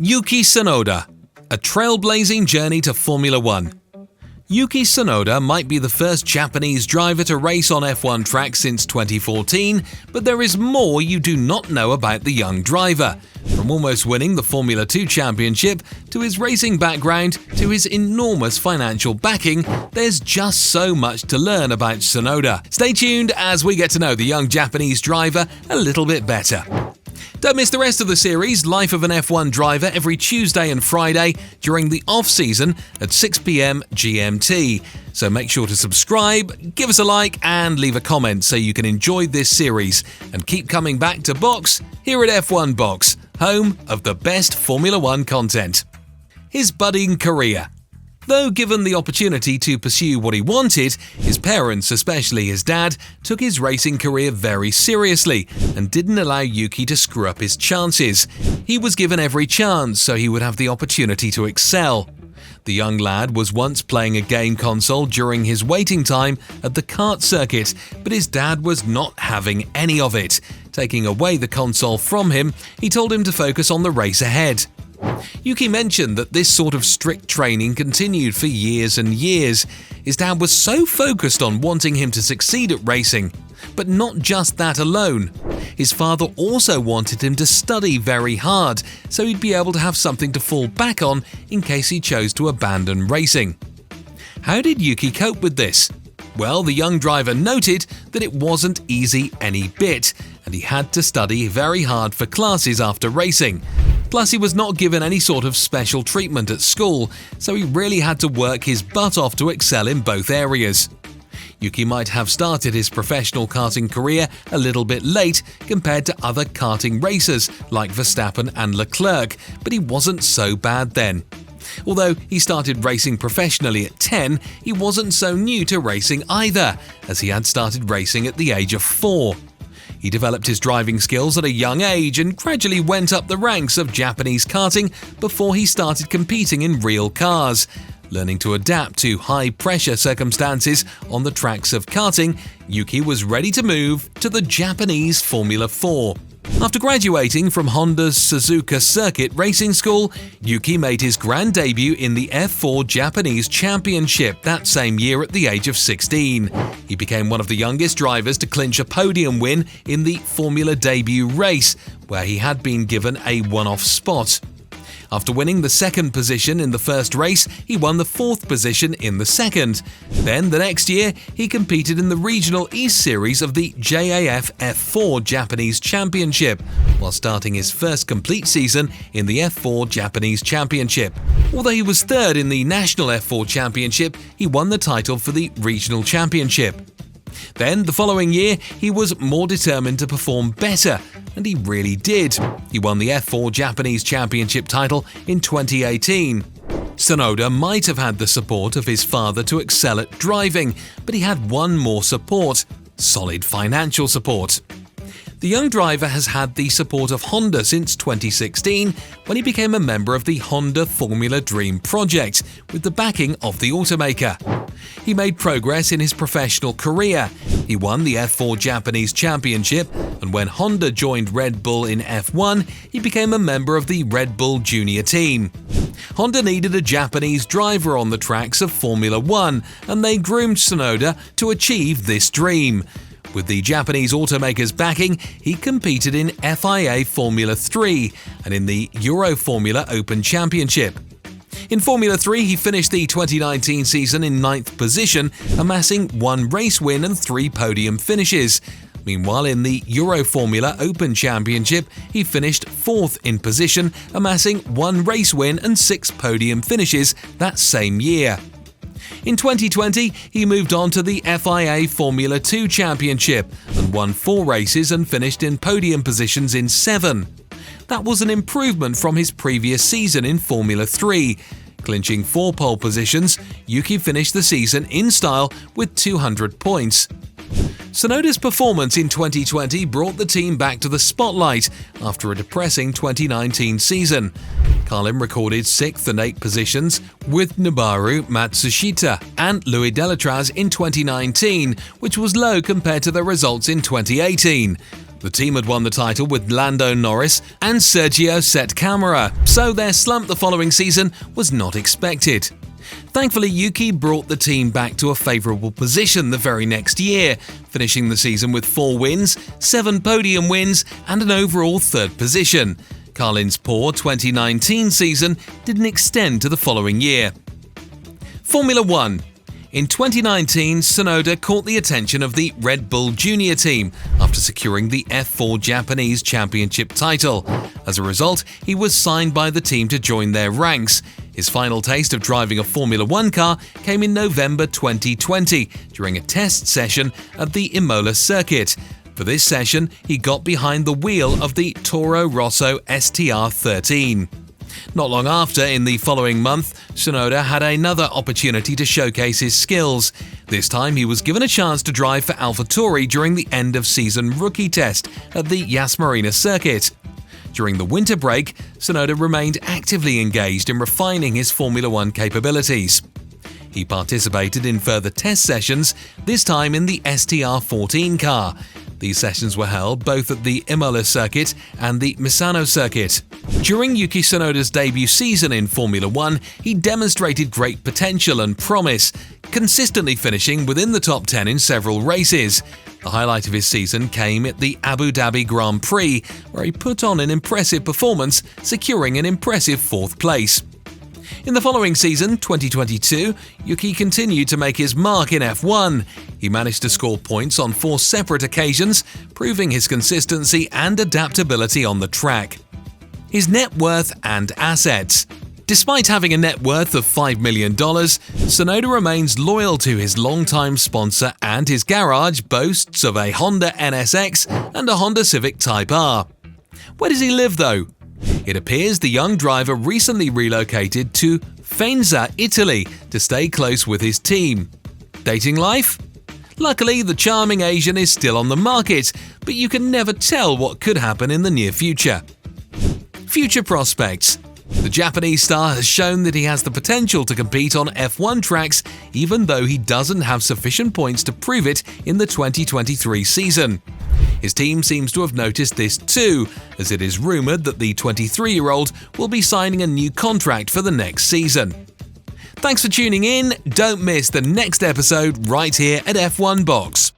Yuki Tsunoda, a trailblazing journey to Formula One. Yuki Tsunoda might be the first Japanese driver to race on F1 tracks since 2014, but there is more you do not know about the young driver. From almost winning the Formula 2 championship, to his racing background, to his enormous financial backing, there's just so much to learn about Tsunoda. Stay tuned as we get to know the young Japanese driver a little bit better. Don't miss the rest of the series, Life of an F1 Driver, every Tuesday and Friday during the off-season at 6 PM GMT. So make sure to subscribe, give us a like and leave a comment so you can enjoy this series and keep coming back to Box here at F1 Box, home of the best Formula One content. His budding career. Though given the opportunity to pursue what he wanted, his parents, especially his dad, took his racing career very seriously and didn't allow Yuki to screw up his chances. He was given every chance so he would have the opportunity to excel. The young lad was once playing a game console during his waiting time at the kart circuit, but his dad was not having any of it. Taking away the console from him, he told him to focus on the race ahead. Yuki mentioned that this sort of strict training continued for years and years. His dad was so focused on wanting him to succeed at racing. But not just that alone. His father also wanted him to study very hard, so he'd be able to have something to fall back on in case he chose to abandon racing. How did Yuki cope with this? Well, the young driver noted that it wasn't easy any bit, and he had to study very hard for classes after racing. Plus, he was not given any sort of special treatment at school, so he really had to work his butt off to excel in both areas. Yuki might have started his professional karting career a little bit late compared to other karting racers like Verstappen and Leclerc, but he wasn't so bad then. Although he started racing professionally at 10, he wasn't so new to racing either, as he had started racing at the age of 4. He developed his driving skills at a young age and gradually went up the ranks of Japanese karting before he started competing in real cars. Learning to adapt to high-pressure circumstances on the tracks of karting, Yuki was ready to move to the Japanese Formula 4. After graduating from Honda's Suzuka Circuit Racing School, Yuki made his grand debut in the F4 Japanese Championship that same year at the age of 16. He became one of the youngest drivers to clinch a podium win in the Formula debut race, where he had been given a one-off spot. After winning the second position in the first race, he won the fourth position in the second. Then the next year, he competed in the Regional East Series of the JAF F4 Japanese Championship, while starting his first complete season in the F4 Japanese Championship. Although he was third in the National F4 Championship, he won the title for the Regional Championship. Then, the following year, he was more determined to perform better, and he really did. He won the F4 Japanese Championship title in 2018. Tsunoda might have had the support of his father to excel at driving, but he had one more support: solid financial support. The young driver has had the support of Honda since 2016, when he became a member of the Honda Formula Dream project, with the backing of the automaker. He made progress in his professional career. He won the F4 Japanese Championship, and when Honda joined Red Bull in F1, he became a member of the Red Bull Junior team. Honda needed a Japanese driver on the tracks of Formula One, and they groomed Tsunoda to achieve this dream. With the Japanese automaker's backing, he competed in FIA Formula 3 and in the Euro Formula Open Championship. In Formula 3, he finished the 2019 season in 9th position, amassing 1 race win and 3 podium finishes. Meanwhile, in the Euro Formula Open Championship, he finished 4th in position, amassing 1 race win and 6 podium finishes that same year. In 2020, he moved on to the FIA Formula 2 Championship and won 4 races and finished in podium positions in 7. That was an improvement from his previous season in Formula 3. Clinching 4 pole positions, Yuki finished the season in style with 200 points. Tsunoda's performance in 2020 brought the team back to the spotlight after a depressing 2019 season. Carlin recorded 6th and 8th positions with Nobuharu Matsushita and Louis Delatraz in 2019, which was low compared to their results in 2018. The team had won the title with Lando Norris and Sergio Set Camara, so their slump the following season was not expected. Thankfully, Yuki brought the team back to a favourable position the very next year, finishing the season with 4 wins, 7 podium wins and an overall 3rd position. Carlin's poor 2019 season didn't extend to the following year. Formula 1. In 2019, Tsunoda caught the attention of the Red Bull Junior team after securing the F4 Japanese Championship title. As a result, he was signed by the team to join their ranks. His final taste of driving a Formula 1 car came in November 2020 during a test session at the Imola circuit. For this session, he got behind the wheel of the Toro Rosso STR13. Not long after, in the following month, Tsunoda had another opportunity to showcase his skills. This time, he was given a chance to drive for AlphaTauri during the end-of-season rookie test at the Yas Marina circuit. During the winter break, Tsunoda remained actively engaged in refining his Formula 1 capabilities. He participated in further test sessions, this time in the STR14 car. These sessions were held both at the Imola circuit and the Misano circuit. During Yuki Tsunoda's debut season in Formula 1, he demonstrated great potential and promise, consistently finishing within the top 10 in several races. The highlight of his season came at the Abu Dhabi Grand Prix, where he put on an impressive performance, securing an impressive 4th place. In the following season, 2022, Yuki continued to make his mark in F1. He managed to score points on 4 separate occasions, proving his consistency and adaptability on the track. His net worth and assets. Despite having a net worth of $5 million, Tsunoda remains loyal to his longtime sponsor, and his garage boasts of a Honda NSX and a Honda Civic Type R. Where does he live though? It appears the young driver recently relocated to Faenza, Italy, to stay close with his team. Dating life? Luckily, the charming Asian is still on the market, but you can never tell what could happen in the near future. Future prospects. The Japanese star has shown that he has the potential to compete on F1 tracks, even though he doesn't have sufficient points to prove it in the 2023 season. His team seems to have noticed this too, as it is rumoured that the 23-year-old will be signing a new contract for the next season. Thanks for tuning in. Don't miss the next episode right here at F1 Box.